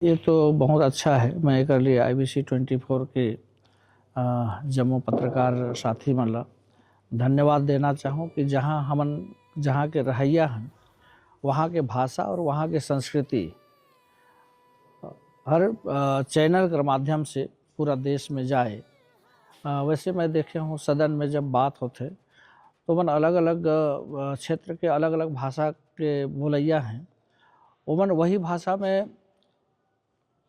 ये तो बहुत अच्छा है। मैं कर लिए IBC 24 के जम्मू पत्रकार साथी मन ला धन्यवाद देना चाहूँ कि जहाँ के रहिया हैं वहाँ के भाषा और वहाँ के संस्कृति हर चैनल के माध्यम से पूरा देश में जाए। वैसे मैं देखे हूँ सदन में जब बात होते तो मन अलग अलग क्षेत्र के अलग अलग भाषा के बोलैया हैं, ओमन वही भाषा में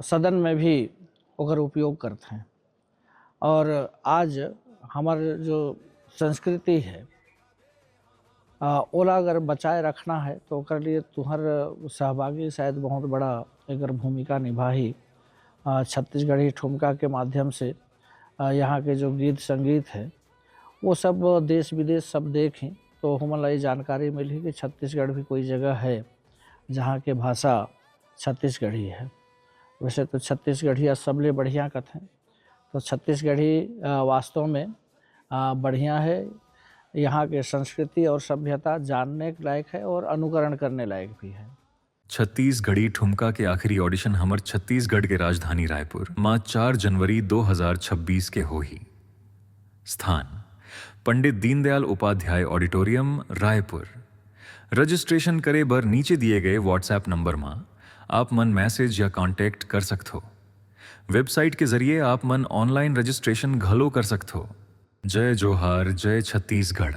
सदन में भी ओकर उपयोग करते हैं। और आज हमारे जो संस्कृति है ओला अगर बचाए रखना है तो ओकर लिए तुहर सहभागी शायद बहुत बड़ा एकर भूमिका निभाही। छत्तीसगढ़ी ठुमका के माध्यम से यहाँ के जो गीत संगीत है वो सब देश विदेश सब देखें तो हमन ला जानकारी मिली कि छत्तीसगढ़ भी कोई जगह है जहाँ के भाषा छत्तीसगढ़ी है। वैसे तो छत्तीसगढ़िया सबले बढ़िया कथें, तो छत्तीसगढ़ी वास्तव में बढ़िया है। यहाँ के संस्कृति और सभ्यता जानने के लायक है और अनुकरण करने लायक भी है। छत्तीसगढ़ी ठुमका के आखिरी ऑडिशन हमर छत्तीसगढ़ के राजधानी रायपुर माँ 4 जनवरी 2026 के हो ही। स्थान पंडित दीनदयाल उपाध्याय ऑडिटोरियम रायपुर। रजिस्ट्रेशन करे बर नीचे दिए गए व्हाट्सएप नंबर में आप मन मैसेज या कांटेक्ट कर सकते हो। वेबसाइट के जरिए आप मन ऑनलाइन रजिस्ट्रेशन घलो कर सकते हो। जय जोहार, जय छत्तीसगढ़।